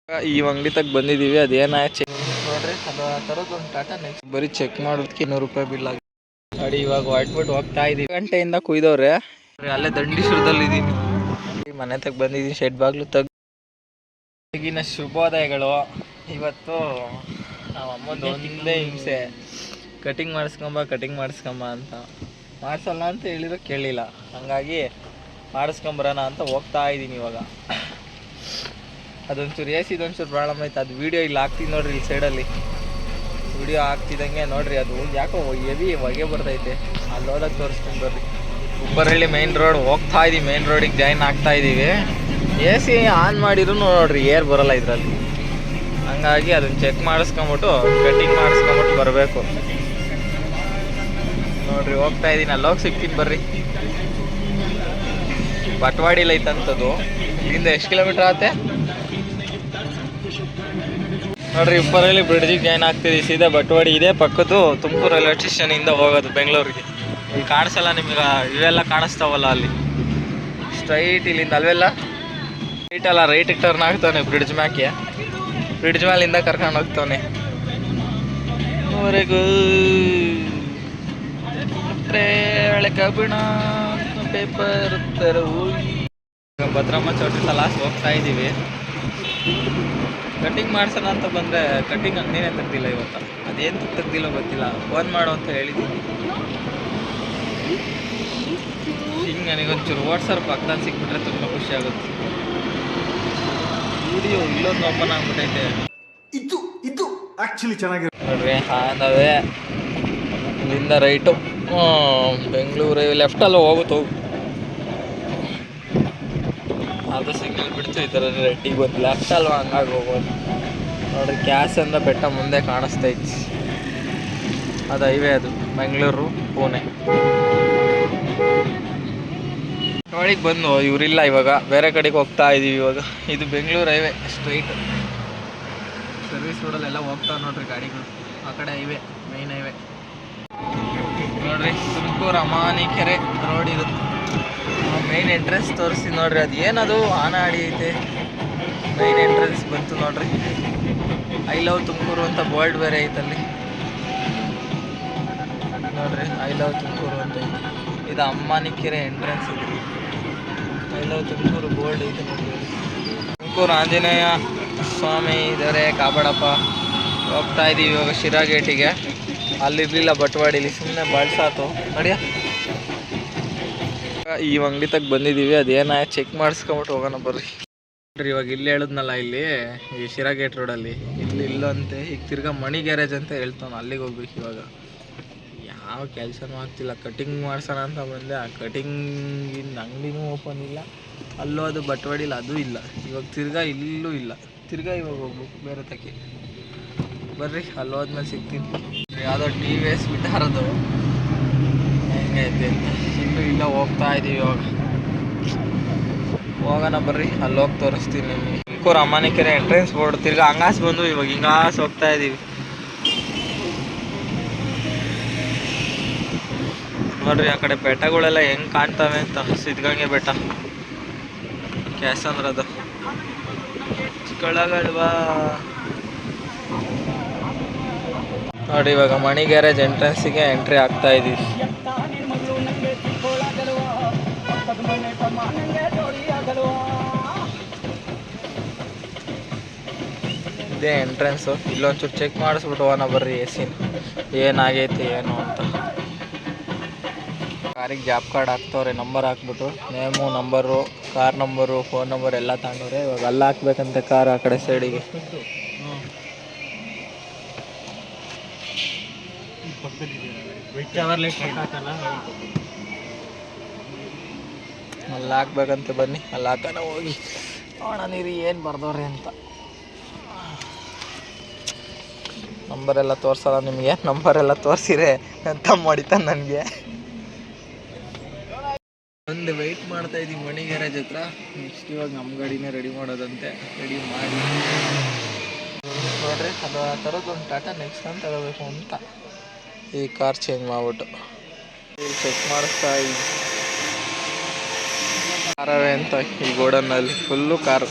ಈ ಅಂಗಡಿ ತಗ ಬಂದಿದ್ದೀವಿ. ಅದೇನ ಚೆಕ್ ನೋಡ್ರಿ, ಅದು ತರೋದು ಒಂದು ಟಾಟಾ ನೆಕ್ಸ್ಟ್. ಬರೀ ಚೆಕ್ ಮಾಡೋದಕ್ಕೆ 200 ರೂಪಾಯಿ ಬಿಲ್ ಆಗಿ ಗಾಡಿ. ಇವಾಗ ಹೊರಟ್ಬಿಟ್ಟು ಹೋಗ್ತಾ ಇದೀವಿ. ಗಂಟೆಯಿಂದ ಕುಯ್ದವ್ರೆ. ಅಲ್ಲೇ ದಂಡೀಶ್ವರದಲ್ಲಿ ಇದ್ದೀನಿ. ಮನೆ ತಗ ಬಂದಿದ್ದೀನಿ. ಶೆಡ್ ಬಾಗ್ಲು ತಗಿನ ಶುಭೋದಯಗಳು. ಇವತ್ತು ನಾವು ಅಮ್ಮಂದು ಒಂದೇ ಹಿಂಸೆ, ಕಟಿಂಗ್ ಮಾಡಿಸ್ಕೊಂಬ ಅಂತ. ಮಾಡಿಸಲ್ಲ ಅಂತ ಹೇಳಿದ್ರು ಕೇಳಿಲ್ಲ. ಹಂಗಾಗಿ ಮಾಡಿಸ್ಕೊಂಬರೋಣ ಅಂತ ಹೋಗ್ತಾ ಇದ್ದೀನಿ ಇವಾಗ. ಅದೊಂಚೂರು ಇದೊಂಚೂರು ಪ್ರಾಬ್ಲಮ್ ಆಯ್ತು. ಅದು ವೀಡಿಯೋ ಇಲ್ಲಿ ಹಾಕ್ತೀನಿ ನೋಡ್ರಿ. ಇಲ್ಲಿ ಸೈಡಲ್ಲಿ ವೀಡಿಯೋ ಹಾಕ್ತಿದ್ದಂಗೆ ನೋಡ್ರಿ, ಅದು ಯಾಕೋ ಹೆವಿ ಹೊಗೆ ಬರ್ತೈತೆ. ಅಲ್ಲಿ ಹೋದಾಗ ತೋರಿಸ್ತೀನಿ ಬರ್ರಿ. ಉಬ್ಬರಹಳ್ಳಿ ಮೈನ್ ರೋಡ್ ಹೋಗ್ತಾ ಇದೀವಿ. ಮೈನ್ ರೋಡಿಗೆ ಜಾಯ್ನ್ ಆಗ್ತಾ ಇದ್ದೀವಿ. AC ಆನ್ ಮಾಡಿದ್ರು ನೋಡ್ರಿ ಏರ್ ಬರೋಲ್ಲ ಇದರಲ್ಲಿ. ಹಂಗಾಗಿ ಅದನ್ನು ಚೆಕ್ ಮಾಡಿಸ್ಕೊಂಬಿಟ್ಟು ಕಟಿಂಗ್ ಮಾಡಿಸ್ಕೊಂಬಿಟ್ಟು ಬರಬೇಕು ನೋಡ್ರಿ. ಹೋಗ್ತಾ ಇದ್ದೀನಿ. ಅಲ್ಲಿ ಹೋಗಿ ಸಿಗ್ತೀನಿ ಬರ್ರಿ. ಬಟ್ವಾಡಿಲಿ ಐತಂಥದ್ದು. ಇಲ್ಲಿಂದ ಎಷ್ಟು ಕಿಲೋಮೀಟ್ರ್ ಆಗುತ್ತೆ ನೋಡ್ರಿ. ಉಪ್ಪರಲ್ಲಿ ಬ್ರಿಡ್ಜಿಗೆ ಜಾಯ್ನ್ ಆಗ್ತಿದ್ದೀವಿ. ಸೀದಾ ಬಟ್ವಾಡಿ ಇದೆ ಪಕ್ಕದ್ದು. ತುಮಕೂರು ರೈಲ್ವೆ ಸ್ಟೇಷನಿಂದ ಹೋಗೋದು ಬೆಂಗಳೂರಿಗೆ. ಇಲ್ಲಿ ಕಾಣಿಸಲ್ಲ ನಿಮ್ಗೆ, ಇವೆಲ್ಲ ಕಾಣಿಸ್ತಾವಲ್ಲ ಅಲ್ಲಿ ಸ್ಟ್ರೈಟ್. ಇಲ್ಲಿಂದ ಅಲ್ವೆಲ್ಲ ಸ್ಟ್ರೈಟ್ ಅಲ್ಲ, ರೈಟಿಗೆ ಟರ್ನ್ ಆಗ್ತಾನೆ ಬ್ರಿಡ್ಜ್ ಮ್ಯಾಕೆ. ಬ್ರಿಡ್ಜ್ ಮೇಲಿಂದ ಕರ್ಕೊಂಡು ಹೋಗ್ತಾನೆ ವರೆಗೂ. ಒಳ್ಳೆ ಕಬ್ಬಿಣ ಪೇಪರ್ ತರವು. ಭದ್ರಮ್ಮ ಚೌಟ್ರಿ ತಲಾಸ್ ಹೋಗ್ತಾ ಇದ್ದೀವಿ. ಕಟಿಂಗ್ ಮಾಡ್ಸೋಣ ಅಂತ ಬಂದರೆ ಕಟಿಂಗ್ ಅಂಗಡಿನೇ ತೆಗ್ದಿಲ್ಲ ಇವತ್ತು. ಅದೇನು ತೆಗ್ದಿಲ್ಲ ಗೊತ್ತಿಲ್ಲ. ಫೋನ್ ಮಾಡು ಅಂತ ಹೇಳಿದ್ದೀನಿ. ಹಿಂಗೆ ನನಗೊಂಚೂರು ವಾಟ್ಸಪ್ ಪಕ್ಕದಲ್ಲಿ ಸಿಕ್ಬಿಟ್ರೆ ತುಂಬ ಖುಷಿ ಆಗುತ್ತೆ. ವಿಡಿಯೋ ಇಲ್ಲೊಂದು ಓಪನ್ ಆಗ್ಬಿಟ್ಟೈತೆ. ಇದು ಆ್ಯಕ್ಚುಲಿ ಚೆನ್ನಾಗಿದೆ ನೋಡ್ರಿ. ಹಾಂದವೇ ಇಲ್ಲಿಂದ ರೈಟು ಬೆಂಗಳೂರು ಲೆಫ್ಟಲ್ಲಿ ಹೋಗುತ್ತೆ. ಅದು ಸಿಗ್ನಲ್ ಬಿಡ್ತು ಈ ಥರ ರೆಡ್ಡಿಗೆ ಬಂದು ಲೆಫ್ಟ್ ಅಲ್ವಾ, ಹಂಗಾಗಿ ಹೋಗೋದು ನೋಡ್ರಿ. ಕ್ಯಾಸಂದ ಬೆಟ್ಟ ಮುಂದೆ ಕಾಣಿಸ್ತೈತಿ. ಅದು ಹೈವೇ, ಅದು ಬೆಂಗಳೂರು ಪುಣೆ. ನೋಡಿಗೆ ಬಂದು ಇವರಿಲ್ಲ ಇವಾಗ, ಬೇರೆ ಕಡೆಗೆ ಹೋಗ್ತಾ ಇದ್ದೀವಿ ಇವಾಗ. ಇದು ಬೆಂಗಳೂರು ಹೈವೇ ಸ್ಟ್ರೈಟ್. ಸರ್ವಿಸ್ ರೋಡಲ್ಲೆಲ್ಲ ಹೋಗ್ತಾವೆ ನೋಡ್ರಿ ಗಾಡಿಗಳು. ಆ ಕಡೆ ಹೈವೇ, ಮೈನ್ ಹೈವೇ ನೋಡ್ರಿ. ತುಮಕೂರು ಅಮಾನಿಕೆರೆ ರೋಡ್ ಇರುತ್ತೆ. ಮೈನ್ ಎಂಟ್ರೆನ್ಸ್ ತೋರಿಸಿ ನೋಡ್ರಿ. ಅದು ಏನದು ಆನಾಡಿ ಐತೆ. ಮೈನ್ ಎಂಟ್ರೆನ್ಸ್ ಬಂತು ನೋಡ್ರಿ. ಐ ಲವ್ ತುಮಕೂರು ಅಂತ ಬೋರ್ಡ್ ಬೇರೆ ಐತಲ್ಲಿ ನೋಡ್ರಿ. ಐ ಲವ್ ತುಮಕೂರು ಅಂತ ಐತೆ. ಇದು ಅಮ್ಮಾನಿಕೆರೆ ಎಂಟ್ರೆನ್ಸ್. ಇದೆ ಐ ಲವ್ ತುಮಕೂರು ಬೋರ್ಡ್ ಐತೆ ನೋಡ್ರಿ. ತುಮಕೂರು ಆಂಜನೇಯ ಸ್ವಾಮಿ ಇದ್ದಾರೆ, ಕಾಪಾಡಪ್ಪ. ಹೋಗ್ತಾ ಇದ್ದೀವಿ ಇವಾಗ ಶಿರಾ ಗೇಟಿಗೆ. ಅಲ್ಲಿರಲಿಲ್ಲ ಬಟ್ವಾಡಿಲಿ, ಸುಮ್ಮನೆ ಬಳಸಾತು ನಡಿಯ. ಈ ಅಂಗಡಿ ತಗ ಬಂದಿದ್ದೀವಿ. ಅದೇನ ಚೆಕ್ ಮಾಡಿಸ್ಕೊಂಬಿಟ್ಟು ಹೋಗೋಣ ಬರ್ರಿ. ಇವಾಗ ಇಲ್ಲಿ ಹೇಳಿದ್ನಲ್ಲ, ಇಲ್ಲಿ ಈ ಶಿರಾ ಗೇಟ್ ರೋಡಲ್ಲಿ ಇಲ್ಲಂತೆ. ಈಗ ತಿರ್ಗಾ ಮಣಿ ಗ್ಯಾರೇಜ್ ಅಂತ ಹೇಳ್ತಾನೆ, ಅಲ್ಲಿಗೆ ಹೋಗ್ಬೇಕು ಇವಾಗ. ಯಾವ ಕೆಲಸನೂ ಆಗ್ತಿಲ್ಲ. ಕಟಿಂಗ್ ಮಾಡ್ಸೋಣ ಅಂತ ಬಂದೆ. ಆ ಕಟಿಂಗಿನ ಅಂಗಡಿನೂ ಓಪನ್ ಇಲ್ಲ. ಅಲ್ಲೂ ಅದು ಬಟ್ವಾಡಿಲ್ಲ, ಅದು ಇಲ್ಲ. ಇವಾಗ ತಿರ್ಗಾ ಇಲ್ಲೂ ಇಲ್ಲ. ತಿರ್ಗಾ ಇವಾಗ ಹೋಗ್ಬೇಕು ಬೇರೆ ತಕ್ಕೆ. ಬರ್ರಿ, ಅಲ್ಲಿ ಹೋದ್ಮೇಲೆ ಸಿಗ್ತೀನಿ. ಯಾವುದೋ TVS ಬಿಟ್ಟಾರದು ಹೆಂಗೈತೆ ಅಂತ. ಇಲ್ಲ ಹೋಗ್ತಾ ಇದ್ದೀವಿ ಇವಾಗ. ಹೋಗೋಣ ಬರ್ರಿ, ಅಲ್ಲಿ ಹೋಗಿ ತೋರಿಸ್ತೀನಿ ನಿಮಗೆ. Tumakuru Amanikere entrance board. ತಿರ್ಗಾ ಹಂಗಾಸ್ ಬಂದು ಇವಾಗ ಹಿಂಗಾಸ್ ಹೋಗ್ತಾ ಇದ್ದೀವಿ ನೋಡ್ರಿ. ಆ ಕಡೆ ಬೆಟ್ಟಗಳೆಲ್ಲ ಹೆಂಗೆ ಕಾಣ್ತವೆ ಅಂತ. ಸಿದ್ಧಗಂಗೆ ಬೆಟ್ಟ, ಕ್ಯಾಸಂದ್ರದು, ಚಿಕ್ಕಳಗಲ್ವಾ ನೋಡಿ. ಇವಾಗ ಮಣಿ ಗ್ಯಾರೇಜ್ ಎಂಟ್ರೆನ್ಸಿಗೆ ಎಂಟ್ರಿ ಆಗ್ತಾ ಇದ್ದೀವಿ. ಇದೇ ಎಂಟ್ರೆನ್ಸು. ಇಲ್ಲೊಂಚೂರು ಚೆಕ್ ಮಾಡಿಸ್ಬಿಟ್ಟು ಹೋಗೋಣ ಬರ್ರಿ. AC ಏನಾಗೈತಿ ಏನು ಅಂತ. ಕಾರಿಗೆ ಜಾಬ್ ಕಾರ್ಡ್ ಹಾಕ್ತವ್ರೆ. ನಂಬರ್ ಹಾಕ್ಬಿಟ್ಟು name, number, car number, phone number ಎಲ್ಲ ತಗೊಂಡವ್ರೆ. ಇವಾಗ ಅಲ್ಲಿ ಹಾಕ್ಬೇಕಂತೆ ಕಾರ್, ಆ ಕಡೆ ಸೈಡಿಗೆ. ಅಲ್ಲಿ ಹಾಕ್ಬೇಕಂತೆ. ಬನ್ನಿ ಅಲ್ಲಿ ಹಾಕೋಣ ಹೋಗಿ ನೋಡೋಣ ನೀರು ಏನು ಬರ್ದವ್ರೆ ಅಂತ. ನಂಬರೆಲ್ಲ ತೋರಿಸಲ್ಲ ನಿಮಗೆ. ನಂಬರೆಲ್ಲ ತೋರಿಸಿರೆ ಅಂತ ಮಾಡಿತಾನೆ ನನಗೆ. ಒಂದು ವೆಯ್ಟ್ ಮಾಡ್ತಾ ಇದ್ದೀವಿ ಮಣಿ ಗ್ಯಾರೇಜ್ ಹತ್ರ. ನೆಕ್ಸ್ಟ್ ಇವಾಗ ನಮ್ಮ ಗಾಡಿನೇ ರೆಡಿ ಮಾಡೋದಂತೆ. ರೆಡಿ ಮಾಡಿ ನೋಡ್ರಿ. ಅದು ಥರದ್ದು ಒಂದು ಟಾಟಾ ನೆಕ್ಸ್ಟ್ ಅಂತ ತಗೋಬೇಕು ಅಂತ ಈ ಕಾರ್ ಚೇಂಜ್ ಮಾಡ್ಬಿಟ್ಟು ಚೆಕ್ ಮಾಡಿಸ್ತಾ ಇದ್ದೀವಿ. ಕಾರವೇ ಅಂತ ಈ ಗೋಡನ್ನಲ್ಲಿ ಫುಲ್ಲು ಕಾರು.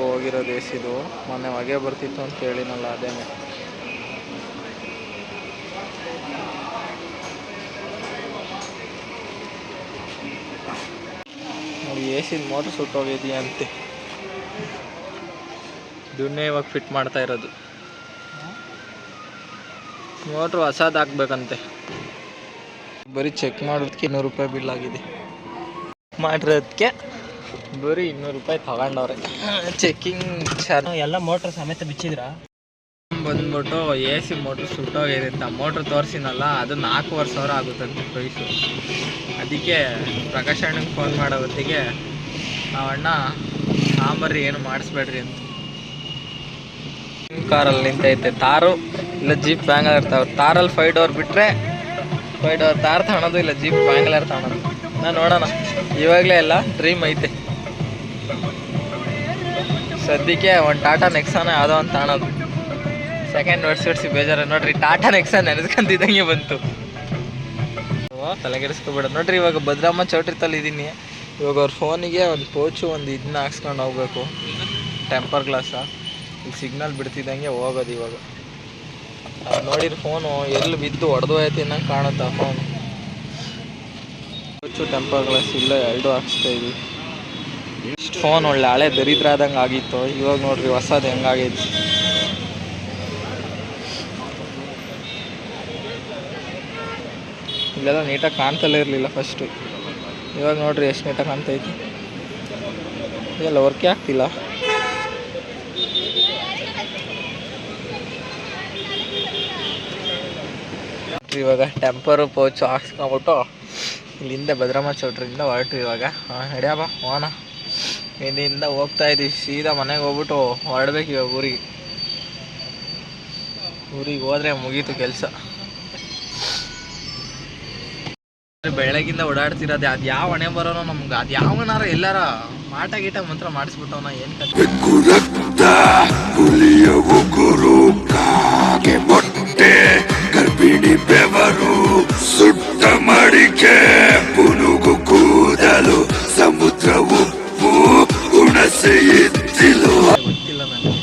ಹೋಗಿರೋದು ಎಸಿದು. ಮೊನ್ನೆ ಹೊಗೆ ಬರ್ತಿತ್ತು ಅಂತ ಹೇಳಿನಲ್ಲ, ಅದೇನೆ. ನೋಡಿ ಎಸಿದ ಮೋಟ್ರ್ ಸುಟ್ಟೋಗಿದೆಯಂತೆ. ಇದನ್ನೇ ಇವಾಗ ಫಿಟ್ ಮಾಡ್ತಾ ಇರೋದು. ಮೋಟ್ರ್ ಹೊಸದು ಹಾಕ್ಬೇಕಂತೆ. ಬರೀ ಚೆಕ್ ಮಾಡೋದಕ್ಕೆ 200 ರೂಪಾಯಿ ಬಿಲ್ ಆಗಿದೆ. ಮಾಡಿರೋದಕ್ಕೆ ಬರೀ 200 ರೂಪಾಯಿ ತಗೊಂಡವ್ರೆ. ಚೆಕ್ಕಿಂಗ್ ಚಾರ್ಜ್ ಎಲ್ಲ ಮೋಟ್ರ್ ಸಮೇತ ಬಿಚ್ಚಿದ್ರ. ಬಂದ್ಬಿಟ್ಟು ಎ ಸಿ ಮೋಟ್ರ್ ಸುಟ್ಟೋಗಿದೆ ಅಂತ ಮೋಟ್ರ್ ತೋರಿಸಿನಲ್ಲ, ಅದು 4,500 ಆಗುತ್ತಂತೆ ಪ್ರೈಸು. ಅದಕ್ಕೆ ಪ್ರಕಾಶ್ ಅಣ್ಣಂಗೆ ಫೋನ್ ಮಾಡೋ ಹೊತ್ತಿಗೆ ನಾವಣ್ಣ ಸಾಂಬಾರಿ ಏನು ಮಾಡಿಸ್ಬೇಡ್ರಿ ಅಂತ. ಕಾರಲ್ಲಿ ನಿಂತೈತೆ. ತಾರು ಇಲ್ಲ ಜೀಪ್ ವ್ಯಾಂಗಲರ್ ಇರ್ತಾವೆ. ತಾರಲ್ಲಿ 5 ಡೋರ್ ಬಿಟ್ಟರೆ 5 ಡೋರ್ ತಾರ್ ತಗೊಳೋದು, ಇಲ್ಲ ಜೀಪ್ ವ್ಯಾಂಗಲರ್ ತಗೊಳೋದು. ನಾನು ನೋಡೋಣ, ಇವಾಗಲೇ ಎಲ್ಲ ಡ್ರೀಮ್ ಐತೆ. ಸದ್ಯಕ್ಕೆ ಒಂದು ಟಾಟಾ ನೆಕ್ಸಾನ ಯಾವುದೋ ಒಂದು ತಗೊಳೋದು. ಸೆಕೆಂಡ್ ವರ್ಷ ಬೇಜಾರ ನೋಡ್ರಿ. ಟಾಟಾ ನೆಕ್ಸಾನ್ ನೆನೆಸ್ಕೊಂತಿದ್ದಂಗೆ ಬಂತು. ತಲೆಗೆಡಿಸ್ಕೊಬೇಡ ನೋಡ್ರಿ. ಇವಾಗ ಭದ್ರಮ್ಮ ಚೌಟ್ರಿ ತಲ್ಲಿದ್ದೀನಿ. ಇವಾಗ ಅವ್ರ ಫೋನಿಗೆ ಒಂದು ಪೋಚು ಒಂದು ಇದನ್ನ ಹಾಕ್ಸ್ಕೊಂಡು ಹೋಗ್ಬೇಕು, ಟೆಂಪರ್ ಗ್ಲಾಸ. ಈಗ ಸಿಗ್ನಲ್ ಬಿಡ್ತಿದ್ದಂಗೆ ಹೋಗೋದು. ಇವಾಗ ನೋಡಿರಿ ಫೋನು ಎಲ್ಲಿ ಬಿದ್ದು ಹೊಡೆದು ಹೋಯ್ತು ಅನ್ನಂಗೆ ಕಾಣುತ್ತೆ ಆ ಫೋನು. ಪೋಚು ಟೆಂಪರ್ ಗ್ಲಾಸ್ ಇಲ್ಲ, 2 ಹಾಕ್ಸ್ತಾ ಇದ್ವಿ. ಇಷ್ಟು ಫೋನ್ ಒಳ್ಳೆ ಹಳೆ ದರಿದ್ರ ಆದಂಗೆ ಆಗಿತ್ತು. ಇವಾಗ ನೋಡ್ರಿ ಹೊಸದು ಹೆಂಗಾಗೈತಿ. ಇಲ್ಲೆಲ್ಲ ನೀಟಾಗಿ ಕಾಣ್ತಲೇ ಇರಲಿಲ್ಲ ಫಸ್ಟು. ಇವಾಗ ನೋಡ್ರಿ ಎಷ್ಟು ನೀಟಾಗಿ ಕಾಣ್ತೈತಿ. ಇದೆಲ್ಲ ವರ್ಕೇ ಆಗ್ತಿಲ್ಲ. ಇವಾಗ ಟೆಂಪರು ಪೋಚು ಹಾಕ್ಸ್ಕೊಂಬಿಟ್ಟು ಇಲ್ಲಿಂದ ಭದ್ರಮ್ಮ ಚೌಟ್ರಿಂದ ಹೊರಟ್ರಿ. ಇವಾಗ ನಡಿಯಪ್ಪ ಹೋಗೋಣ. ಇಲ್ಲಿಂದ ಹೋಗ್ತಾ ಇದ್ದೀವಿ ಸೀದಾ ಮನೆಗೆ ಹೋಗ್ಬಿಟ್ಟು ಹೊರಡ್ಬೇಕು ಇವಾಗ ಊರಿಗೆ. ಊರಿಗೆ ಹೋದ್ರೆ ಮುಗೀತು ಕೆಲಸ. ಬೆಳಗಿಂದ ಓಡಾಡ್ತಿರೋದು. ಅದು ಯಾವ ಹಣೆ ಬರೋನೋ ನಮ್ಗೆ. ಅದು ಯಾವನಾರ ಎಲ್ಲಾರ ಮಾಟ ಗೀಟ ಮಂತ್ರ ಮಾಡಿಸ್ಬಿಟ್ಟವನ ಏನು ಕತೆ. ಗರ್ಭಿಣಿ ಬೆವರು ಸುಟ್ಟ ಮಡಿಕೆ ಪುನುಗು ಕೂದಲು ಸಮುದ್ರ ಉಪ್ಪು ಹುಣಸೆ ಇದ್ದಿಲು. ಗೊತ್ತಿಲ್ಲ ನನಗೆ.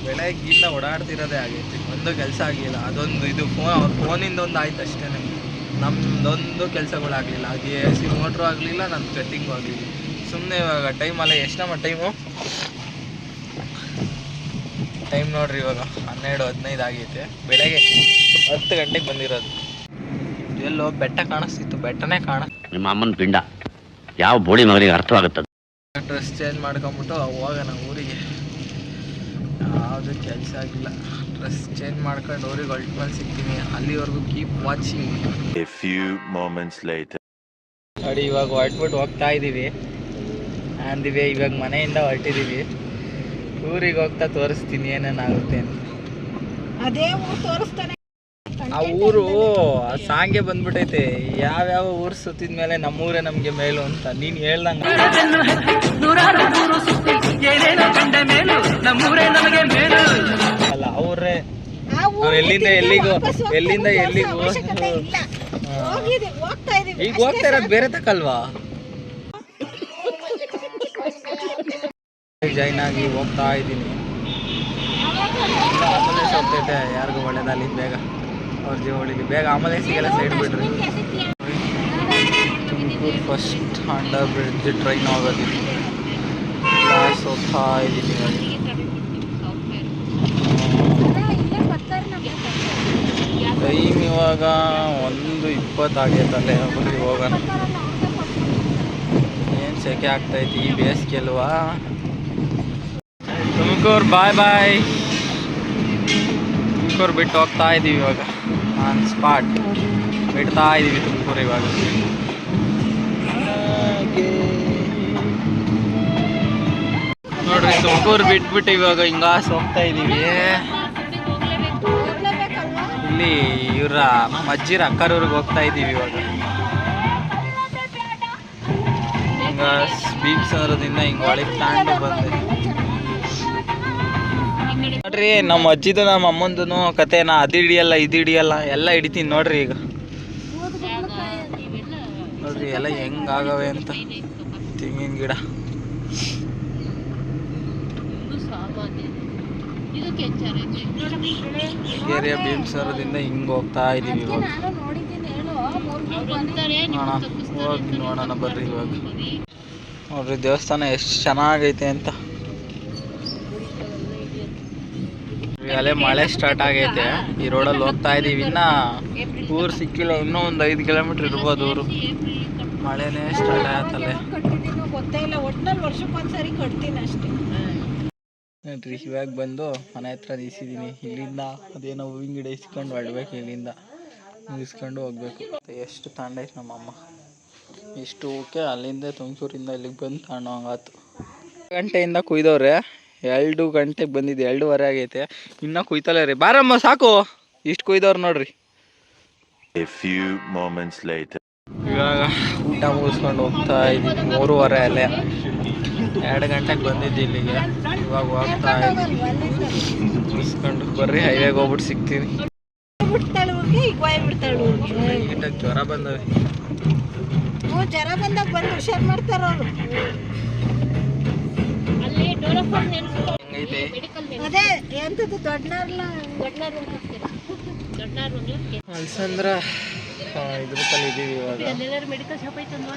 ಬೆಳಗ್ಗಿಂದ ಓಡಾಡ್ತಿರೋದೇ ಆಗೈತಿ, ಒಂದು ಕೆಲಸ ಆಗಿಲ್ಲ. ಅದೊಂದು ಇದು ಅವ್ರ ಫೋನಿಂದ ಒಂದು ಆಯ್ತು ಅಷ್ಟೇ. ನಮ್ಮದೊಂದು ಕೆಲಸಗಳಾಗಲಿಲ್ಲ. ಅದು ಎ ಸಿ ಮೋಟ್ರು ಆಗಲಿಲ್ಲ, ನನ್ನ ಕಟ್ಟಿಂಗು ಆಗಲಿಲ್ಲ. ಸುಮ್ಮನೆ ಇವಾಗ ಟೈಮಲ್ಲ ಎಷ್ಟಮ್ಮ ಟೈಮ್ ನೋಡ್ರಿ. ಇವಾಗ 12:15 ಆಗೈತೆ. ಬೆಳಗ್ಗೆ 10 ಗಂಟೆಗೆ ಬಂದಿರೋದು. ಎಲ್ಲೋ ಬೆಟ್ಟ ಕಾಣಿಸ್ತಿತ್ತು, ಬೆಟ್ಟನೇ ನಿಮ್ಮ ಅಮ್ಮನ ಪಿಂಡ ಯಾವ ಬೋಳಿ ಮಗನಿಗೆ ಅರ್ಥವಾಗುತ್ತದೆ. ಡ್ರೆಸ್ ಚೇಂಜ್ ಮಾಡ್ಕೊಂಬಿಟ್ಟು ಹೋಗೋಣ ಊರಿಗೆ. ಯಾವುದು ಕೆಲಸ ಆಗಿಲ್ಲ. ಡ್ರೆಸ್ ಚೇಂಜ್ ಮಾಡ್ಕೊಂಡು ಊರಿಗೆ ಹೊರಟ್ಮೇಲೆ ಸಿಗ್ತೀನಿ. ಅಲ್ಲಿವರೆಗೂ keep watching. A few moments later. ನೋಡಿ ಇವಾಗ ಹೊರಟ್ಬಿಟ್ಟು ಹೋಗ್ತಾ ಇದ್ದೀವಿ. ಅಂದಿವೆ ಇವಾಗ ಮನೆಯಿಂದ ಹೊರಟಿದ್ದೀವಿ. ಊರಿಗೆ ಹೋಗ್ತಾ ತೋರಿಸ್ತೀನಿ ಏನೇನಾಗುತ್ತೆ ಅಂತ. ಅದೇ ಊರು ತೋರಿಸ್ತಾನೆ. ಆ ಊರು ಸಾಂಗೆ ಬಂದ್ಬಿಟ್ಟೈತೆ. ಯಾವ್ಯಾವ ಊರು ಸುತ್ತಿದ್ಮೇಲೆ ನಮ್ಮೂರೇ ನಮಗೆ ಮೇಲು ಅಂತ ನೀನು ಹೇಳ್ದಂಗೆ. ಅಲ್ಲ ಅವ್ರೇ ಅವ್ರು ಎಲ್ಲಿಂದ ಎಲ್ಲಿಗೂ ಈಗ ಹೋಗ್ತಾ ಇರೋದು ಬೇರೆ ತಕ್ಕಲ್ವಾ. ಜೈನ್ ಆಗಿ ಹೋಗ್ತಾ ಇದ್ದೀನಿ. ಆಂಬುಲೆನ್ಸ್ ಹೋಗ್ತೈತೆ. ಯಾರಿಗೂ ಒಳ್ಳೇದಲ್ಲಿ ಬೇಗ ಅವ್ರ ಜೀವ ಉಳಿಲಿ. ಬೇಗ ಆಂಬುಲೆನ್ಸಿಗೆಲ್ಲ ಸೈಡ್ ಬಿಡ್ರಿ. Tumakuru first under bridge train ಹೋಗೋದಿಲ್ಲ. ಕ್ಲಾಸ್ ಹೋಗ್ತಾ ಇದ್ದೀನಿ. ಟೈಮ್ ಇವಾಗ 1:20 ಆಗೈತಲ್ಲೇ. ಬರೀ ಹೋಗೋಣ. ಏನು ಸೆಕೆ ಆಗ್ತೈತಿ ಈ ಬೇಸಿಗೆಲ್ವಾ. ತುಮಕೂರು ಬಾಯ್ ಬಾಯ್. ತುಮಕೂರು ಬಿಟ್ಟು ಹೋಗ್ತಾ ಇದ್ದೀವಿ ಇವಾಗ. ಆನ್ ಸ್ಪಾಟ್ ಬಿಡ್ತಾ ಇದ್ದೀವಿ ತುಮಕೂರು ಇವಾಗ. ನೋಡ್ರಿ ತುಮಕೂರು ಬಿಟ್ಬಿಟ್ಟು ಇವಾಗ ಹಿಂಗಾಸ್ ಹೋಗ್ತಾ ಇದ್ದೀವಿ. ಇಲ್ಲಿ ಇವರ ಅಜ್ಜಿರ ಅಕ್ಕರೂರಿಗೆ ಹೋಗ್ತಾ ಇದ್ದೀವಿ ಇವಾಗ. ಹಿಂಗ ಬೀಮ್ಸ್ ಅನ್ನೋದ್ರಿಂದ ಹಿಂಗೆ ಒಳಗೆ ತಾಂಡು ಬಂದೆ. ನೋಡ್ರಿ ನಮ್ಮ ಅಜ್ಜಿದು ನಮ್ಮ ಅಮ್ಮಂದು ಕತೆನ ಅದು ಹಿಡಿಯಲ್ಲ ಇದು ಹಿಡಿಯಲ್ಲ ಎಲ್ಲ ಹಿಡಿತೀನಿ ನೋಡ್ರಿ. ಈಗ ನೋಡ್ರಿ ಎಲ್ಲ ಹೆಂಗಾಗವೆ ಅಂತ. ತೆಂಗಿನ ಗಿಡ ಕೆರೆಯ ಭೀಮಸರದಿಂದ ಹಿಂಗೆ ಹೋಗ್ತಾ ಇದೀವಿ ಇವಾಗ. ಹೋಗಿ ನೋಡೋಣ ಬರ್ರಿ ಇವಾಗ. ನೋಡ್ರಿ ದೇವಸ್ಥಾನ ಎಷ್ಟು ಚೆನ್ನಾಗೈತೆ ಅಂತ. ಅಲ್ಲೇ ಮಳೆ ಸ್ಟಾರ್ಟ್ ಆಗೈತೆ. ಈ ರೋಡಲ್ಲಿ ಹೋಗ್ತಾ ಇದೀವಿ. ಇನ್ನ ಊರು ಸಿಕ್ಕಿಲ್ಲ, ಇನ್ನೂ ಒಂದು 5 ಕಿಲೋಮೀಟ್ರ್ ಇರ್ಬೋದು ಊರು. ಮಳೆನೇ ಸ್ಟಾರ್ಟ್ ಆಗತ್ತಲ್ಲೇ. ಗೊತ್ತೇ ಇಲ್ಲ, ಒಟ್ನಲ್ಲಿ ವರ್ಷಕ್ಕೊಂದ್ಸರಿ ಕಟ್ತೀನಿ ಅಷ್ಟೇ. ನೋಡ್ರಿ ಇವಾಗ ಬಂದು ಮನೆ ಹತ್ರ ನಿಲ್ಸಿದ್ದೀನಿ. ಇಲ್ಲಿಂದ ಅದೇನೋ ಹೂವಿನ ಗಿಡ ಇಸ್ಕೊಂಡು ಹೊಡ್ಬೇಕು. ಇಲ್ಲಿಂದ ಮುಗಿಸ್ಕೊಂಡು ಹೋಗ್ಬೇಕು. ಎಷ್ಟು ತಾಂಡೈತೆ ನಮ್ಮಮ್ಮ. ಇಷ್ಟು ಓಕೆ ಅಲ್ಲಿಂದ ತುಮಕೂರಿಂದ ಇಲ್ಲಿಗೆ ಬಂದು ತಗೊಂಡೋಗಾತು. ಗಂಟೆಯಿಂದ ಕುಯ್ದವ್ರೆ. 2 ಗಂಟೆಗೆ ಬಂದಿದ್ದು, 2:15 ಆಗೈತೆ. ಇನ್ನೂ ಕುಯ್ತಲೇ ರೀ. ಬಾರಮ್ಮ ಸಾಕು. ಇಷ್ಟು ಕುಯ್ದವ್ರು ನೋಡ್ರಿ. A few moments later. ಇವಾಗ ಊಟ ಮುಗಿಸ್ಕೊಂಡು ಹೋಗ್ತಾ ಇದ್ದೀವಿ. 3:15 ಅಲ್ಲೇ. 2 ಗಂಟೆಗೆ ಬಂದಿದ್ದು ಇಲ್ಲಿಗೆ. ಇವಾಗ ಹೋಗ್ತಾ ಇದ್ದೀವಿ ಮುಗಿಸ್ಕೊಂಡು. ಬರ್ರಿ ಹೈವೇಗೆ ಹೋಗ್ಬಿಟ್ಟು ಸಿಗ್ತೀನಿ. ನೀಟಾಗಿ ಜ್ವರ ಬಂದವೆ. ಜ್ವರ ಬಂದಾಗ ಬಂದು ಹುಷಾರು ಮಾಡ್ತಾರ ಅವರು. ಹೆಂಗೈತೆ ಅದೇ ಎಂತದ್ದು ಅಲ್ಸಂದ್ರ ಇದ್ರ ತಲೆ ಇದೀವಿ ಇವಾಗ.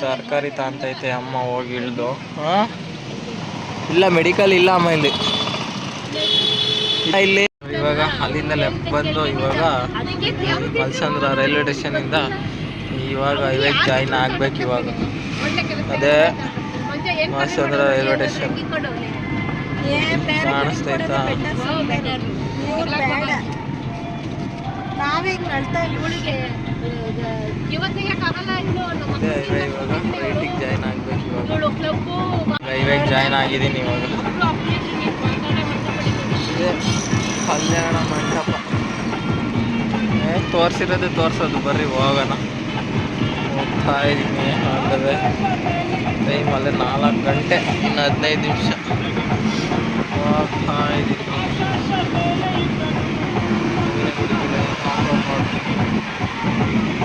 ತರಕಾರಿ ತಾಂತೈತೆ ಅಮ್ಮ ಹೋಗಿ ಇಳ್ದು. ಇಲ್ಲ ಮೆಡಿಕಲ್ ಇಲ್ಲ ಅಮ್ಮ ಇಲ್ಲಿ. ಇವಾಗ ಅಲ್ಲಿಂದ ಲೆಫ್ಟ್ ಬಂದು ಇವಾಗ ಅಲ್ಸಂದ್ರ ರೈಲ್ವೆ ಸ್ಟೇಷನಿಂದ ಇವಾಗ ಹೈವೇಗೆ ಜಾಯಿನ್ ಆಗ್ಬೇಕು. ಇವಾಗ ಅದೇ ಅಲ್ಸಂದ್ರ ರೈಲ್ವೆ ಸ್ಟೇಷನ್ ಕಾಣಿಸ್ತೈತಾ? ಅದೇ ಹೈವೇ. ಇವಾಗ ರೈಟಿಗೆ ಜಾಯಿನ್ ಆಗ್ಬೇಕು. ಇವಾಗ ಹೈವೇಗೆ ಜಾಯಿನ್ ಆಗಿದ್ದೀನಿ. ಇವಾಗ ಕಲ್ಯಾಣ ಮಂಟಪ ತೋರಿಸಿರೋದೇ ತೋರಿಸೋದು. ಬರ್ರಿ ಹೋಗೋಣ. ಹೋಗ್ತಾ ಇದ್ದೀನಿ. ಆಗದೆ ಟೈಮ್ ಅಲ್ಲೇ 4 ಗಂಟೆ ಇನ್ನು 15 ನಿಮಿಷ. ಹೋಗ್ತಾ ಇದ್ದೀನಿ.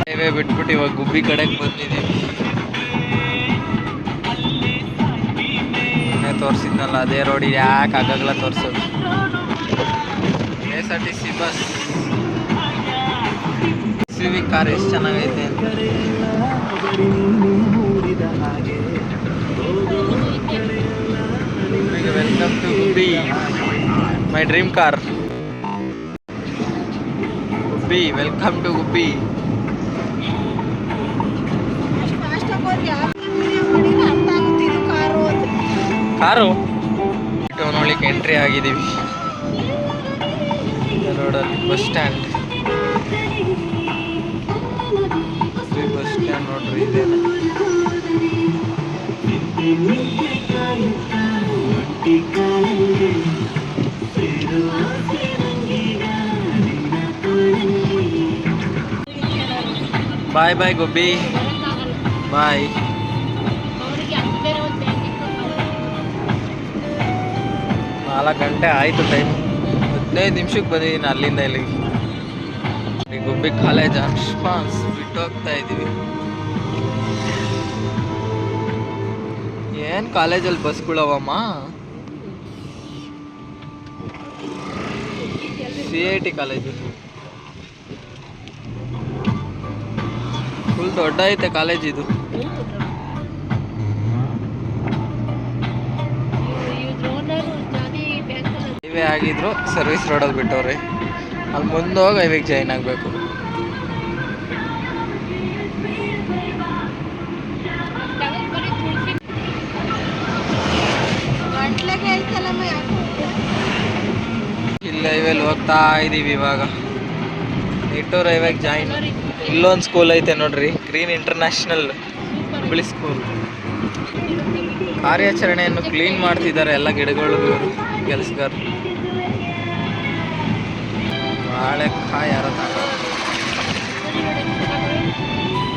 ಹೈವೇ ಬಿಟ್ಬಿಟ್ಟು ಇವಾಗ ಗುಬ್ಬಿ ಕಡೆಗೆ ಬಂದಿದ್ದೀವಿ. ತೋರಿಸಿದ್ನಲ್ಲ ಅದೇ ರೋಡ್. ಯಾಕೆ ಆಗಾಗಲ್ಲ ತೋರಿಸೋದು. KSRTC ಬಸ್ ಸಿವಿಕ್ ಕಾರ್ ಎಷ್ಟು ಚೆನ್ನಾಗೈತೆ ಅಂತ. Welcome to Gubbi, my dream car. Gubbi, welcome to Gubbi. Car ನೋಡ್ಲಿಕ್ಕೆ ಎಂಟ್ರಿ ಆಗಿದ್ದೀವಿ ರೋಡಲ್ಲಿ. Bus stand. ಬಸ್ ಸ್ಟ್ಯಾಂಡ್ ನೋಡ್ರಿ ಇದೆ. ಬಾಯ್ ಬಾಯ್ ಗುಬ್ಬಿ, ಬಾಯ್. 4 ಗಂಟೆ ಆಯಿತು ಟೈಮ್. 15 ನಿಮಿಷಕ್ಕೆ ಬಂದಿದ್ದೀನಿ ಅಲ್ಲಿಂದ ಇಲ್ಲಿಗೆ. ಗುಬ್ಬಿ ಕಾಲೇಜ್ ಅನ್ಸ್ಪಾನ್ಸ್ ಬಿಟ್ಟು ಹೋಗ್ತಾ ಇದ್ದೀವಿ. ಏನು ಕಾಲೇಜಲ್ಲಿ ಬಸ್ಗಳವಮ್ಮ. CIT ಕಾಲೇಜು ಫುಲ್ ದೊಡ್ಡ ಐತೆ ಕಾಲೇಜ್ ಇದು. ಹೈವೇ ಆಗಿದ್ರು ಸರ್ವಿಸ್ ರೋಡಲ್ಲಿ ಬಿಟ್ಟವ್ರಿ. ಅಲ್ಲಿ ಮುಂದೆ ಹೋಗಿ ಹೈವೇಗೆ ಜಾಯಿನ್ ಆಗಬೇಕು. ಇಲ್ಲಿ ಹೈವೇಲಿ ಹೋಗ್ತಾ ಇದ್ದೀವಿ ಇವಾಗ. ನಿಟ್ಟೂರು ಹೈವೇಗೆ ಜಾಯಿನ್. ಇಲ್ಲೊಂದು ಸ್ಕೂಲ್ ಐತೆ ನೋಡ್ರಿ, ಗ್ರೀನ್ ಇಂಟರ್ನ್ಯಾಷನಲ್ ಹುಬ್ಬಳ್ಳಿ ಸ್ಕೂಲ್. ಕಾರ್ಯಾಚರಣೆಯನ್ನು ಕ್ಲೀನ್ ಮಾಡ್ತಿದ್ದಾರೆ ಎಲ್ಲ ಗಿಡಗಳು ಇವರು ಕೆಲಸಗಾರ. ಬಾಳೆಕಾಯಿ ಯಾರೋ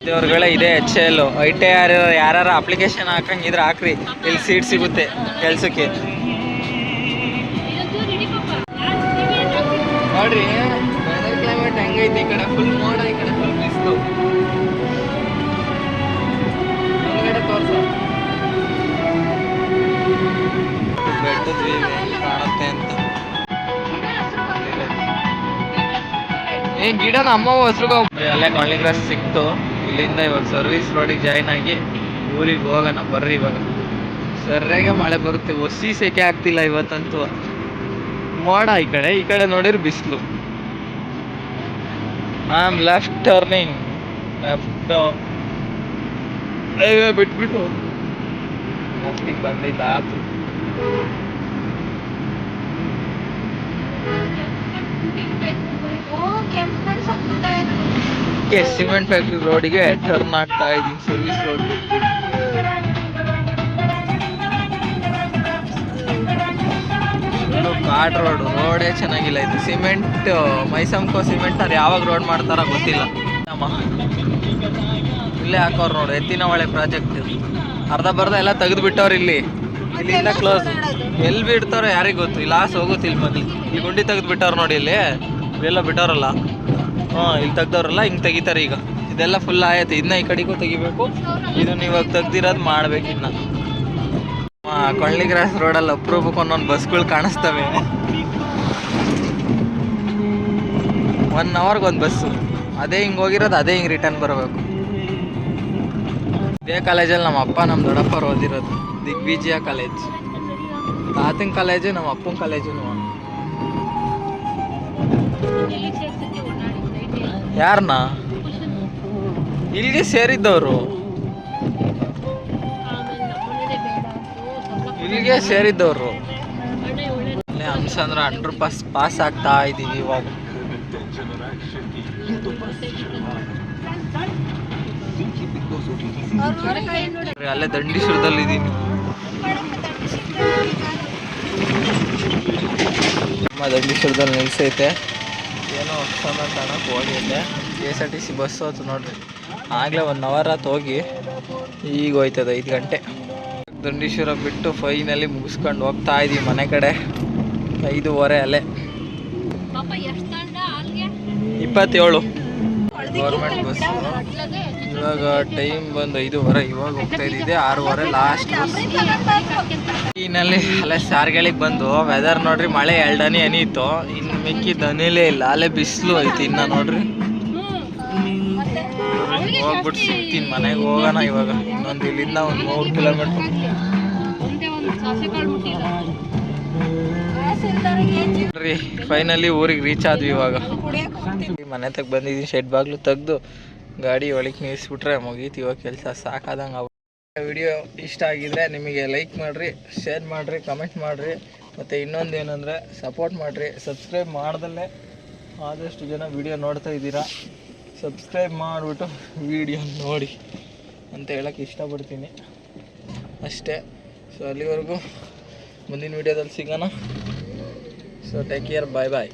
ದೇವ್ರಗಳೇ ಇದೆ. HL ITR ಯಾರು ಅಪ್ಲಿಕೇಶನ್ ಹಾಕಂಗಿದ್ರೆ ಹಾಕ್ರಿ, ಇಲ್ಲಿ ಸೀಟ್ ಸಿಗುತ್ತೆ ಕೆಲಸಕ್ಕೆ. ನೋಡ್ರಿ ವೆದರ್ ಕ್ಲೈಮೇಟ್ ಹೆಂಗೈತಿ. ಈ ಕಡೆ ಫುಲ್ ಮೋಡ, ಈ ಕಡೆ ಫುಲ್ ಬಿಸಿಲು. ಹೊರಗಡೆ ತೋರ್ಸು ಬೆಟ್ಟದ ವ್ಯೂ ಹೆಂಗೆ ಕಾಣುತ್ತೆ ಬರುತ್ತೆ ಅಂತ. ಗಿಡನ ಅಮ್ಮ ಹೆಸ್ರಿಗೆ ಅಲ್ಲೇ ಕೊಳ್ಳಿ ಕ್ರಾಸ್ ಸಿಕ್ತು. ಇಲ್ಲಿಂದ ಇವಾಗ ಸರ್ವಿಸ್ ರೋಡಿಗೆ ಜಾಯ್ನ್ ಆಗಿ ಊರಿಗೆ ಹೋಗೋಣ ಬರ್ರಿ. ಇವಾಗ ಸರ್ಯಾಗೆ ಮಳೆ ಬರುತ್ತೆ, ಒಸಿ ಸೆಕೆ ಆಗ್ತಿಲ್ಲ ಇವತ್ತಂತೂ. ಮೋಡ ಈ ಕಡೆ ನೋಡಿದ್ರೆ ಬಿಸಿಲು. I am left turning, left highway ಬಿಟ್ಬಿಟ್ಟು ಲೆಫ್ಟಿಗೆ ಬಂದೈತೆ ಆತು. ಸಿಮೆಂಟ್ ಫ್ಯಾಕ್ಟ್ರಿ ರೋಡಿಗೆ ಟರ್ನ್ ಆಗ್ತಾ ಇದ್ದೀನಿ, ಸರ್ವಿಸ್ ರೋಡ್. ಘಾಟ್ ರೋಡೇ ಚೆನ್ನಾಗಿಲ್ಲ. ಇದು ಸಿಮೆಂಟ್, ಮೈಸಮ್ಕೋ ಸಿಮೆಂಟ್ ಅವ್ರು ಯಾವಾಗ ರೋಡ್ ಮಾಡ್ತಾರ ಗೊತ್ತಿಲ್ಲ. ಇಲ್ಲೇ ಹಾಕೋರು ನೋಡು, ಎತ್ತಿನ ಹೊಳೆ ಪ್ರಾಜೆಕ್ಟ್ ಅರ್ಧ ಬರ್ಧ ಎಲ್ಲ ತೆಗೆದು ಬಿಟ್ಟವ್ರು. ಇಲ್ಲಿಂದ ಕ್ಲೋಸ್. ಎಲ್ಲಿ ಬಿಡ್ತಾರೋ ಯಾರಿಗೆ ಗೊತ್ತು. ಇಲ್ಲಿ ಲಾಸ್ ಹೋಗುತ್ತೆ. ಇಲ್ಲಿ ಮೊದಲು ಇಲ್ಲಿ ಗುಂಡಿ ತೆಗೆದು ಬಿಟ್ಟವ್ರು ನೋಡಿ. ಇಲ್ಲೆಲ್ಲ ಬಿಟ್ಟವ್ರಲ್ಲ. ಇಲ್ಲಿ ತೆಗ್ದವ್ರಲ್ಲ, ಹಿಂಗೆ ತೆಗಿತಾರೆ. ಈಗ ಇದೆಲ್ಲ ಫುಲ್ ಆಯ್ತು. ಇದನ್ನ ಈ ಕಡೆಗೂ ತೆಗಿಬೇಕು. ಇದನ್ನ ಇವಾಗ ತೆಗ್ದಿರೋದು ಮಾಡ್ಬೇಕು. ಇನ್ನು ಕೊಳ್ಳಿ ಕ್ರಾಸ್ ರೋಡಲ್ಲಿ ಅಪ್ರೂಪಕ್ಕೆ ಒಂದೊಂದು ಬಸ್ಗಳು ಕಾಣಿಸ್ತವೆ. 1 ಅವರ್ಗೆ ಒಂದು ಬಸ್ಸು. ಅದೇ ಹಿಂಗೆ ಹೋಗಿರೋದು, ಅದೇ ಹಿಂಗೆ ರಿಟರ್ನ್ ಬರಬೇಕು. ಇದೇ ಕಾಲೇಜಲ್ಲಿ ನಮ್ಮ ಅಪ್ಪ ನಮ್ಮ ದೊಡ್ಡಪ್ಪರು ಓದಿರೋದು, ದಿಗ್ವಿಜಯ ಕಾಲೇಜ್. ತಾತನ ಕಾಲೇಜು, ನಮ್ಮ ಅಪ್ಪನ ಕಾಲೇಜು. ಯಾರನ್ನ ಇಲ್ಲಿಗೆ ಸೇರಿದ್ದವರು, ಇಲ್ಲಿಗೆ ಸೇರಿದ್ದವರು. ಅಲ್ಲೇ ಅಂಶ ಅಂದ್ರೆ ಅಂಡರ್ ಪಾಸ್ ಆಗ್ತಾ ಇದ್ದೀವಿ ಇವಾಗ. ಅಲ್ಲೇ ದಂಡೀಶ್ವರದಲ್ಲಿ ಇದ್ದೀನಿ. ನಮ್ಮ ದಂಡೀಶ್ವರದಲ್ಲಿ ನಿಲ್ಸೈತೆ. ಏನೋ ಹೊಸನ ತನಕ ಹೋಗೈತೆ. KSRTC ಬಸ್ ಹೋಯ್ತು ನೋಡ್ರಿ. ಆಗಲೇ 1 ಅವರ್ ಆತು ಹೋಗಿ. ಈಗ ಹೋಯ್ತದೆ 5 ಗಂಟೆ. ದಂಡೀಶ್ವರ ಬಿಟ್ಟು ಫೈನಲಿ ಮುಗಿಸ್ಕೊಂಡು ಹೋಗ್ತಾ ಇದ್ದೀವಿ ಮನೆ ಕಡೆ. 5:15 ಅಲ್ಲೇ. 27 ಗೌರ್ಮೆಂಟ್ ಬಸ್. ಇವಾಗ ಟೈಮ್ ಬಂದು 5:15. ಇವಾಗ ಹೋಗ್ತಾ ಇದ್ದಿದ್ದೆ 6:15 ಲಾಸ್ಟ್ ಬಸ್. ಈನಲ್ಲಿ ಅಲ್ಲೇ ಸಾರ್ಗಳಿಗೆ ಬಂದು ವೆದರ್ ನೋಡ್ರಿ, ಮಳೆ 2 ಹನಿ ಹನಿತ್ತು. ಇನ್ನು ಮಿಕ್ಕಿದ್ದು ಹನಿಲೇ ಇಲ್ಲ. ಅಲ್ಲೇ ಬಿಸಿಲು ಐತಿ. ಇನ್ನು ನೋಡ್ರಿ ಹೋಗ್ಬಿಟ್ಟು ಸಿಗ್ತೀನಿ, ಮನೆಗೆ ಹೋಗೋಣ ಇವಾಗ. ಇನ್ನೊಂದು ಇಲ್ಲಿಂದ ಒಂದು 3 ಕಿಲೋಮೀಟ್ರ್. ಫೈನಲಿ ಊರಿಗೆ ರೀಚ್ ಆದ್ವಿ. ಇವಾಗ ಮನೆ ತಗ ಬಂದಿದ್ದೀನಿ. ಶೆಡ್ ಬಾಗ್ಲು ತೆಗ್ದು ಗಾಡಿ ಒಳಗೆ ನಿಲ್ಲಿಸ್ಬಿಟ್ರೆ ಮುಗೀತು ಇವಾಗ ಕೆಲಸ. ಸಾಕಾದಂಗೆ ವಿಡಿಯೋ ಇಷ್ಟ ಆಗಿದ್ರೆ ನಿಮಗೆ ಲೈಕ್ ಮಾಡಿರಿ, ಶೇರ್ ಮಾಡಿರಿ, ಕಮೆಂಟ್ ಮಾಡಿರಿ. ಮತ್ತು ಇನ್ನೊಂದು ಏನಂದರೆ ಸಪೋರ್ಟ್ ಮಾಡಿರಿ. ಸಬ್ಸ್ಕ್ರೈಬ್ ಮಾಡ್ದಲ್ಲೇ ಆದಷ್ಟು ಜನ ವಿಡಿಯೋ ನೋಡ್ತಾ ಇದ್ದೀರಾ. ಸಬ್ಸ್ಕ್ರೈಬ್ ಮಾಡಿಬಿಟ್ಟು ವಿಡಿಯೋ ನೋಡಿ ಅಂತ ಹೇಳೋಕ್ಕೆ ಇಷ್ಟಪಡ್ತೀನಿ ಅಷ್ಟೇ. ಸೊ ಅಲ್ಲಿವರೆಗೂ ಮುಂದಿನ ವಿಡಿಯೋದಲ್ಲಿ ಸಿಗೋಣ. ಸೊ ಟೇಕ್ ಕೇರ್, ಬಾಯ್ ಬಾಯ್.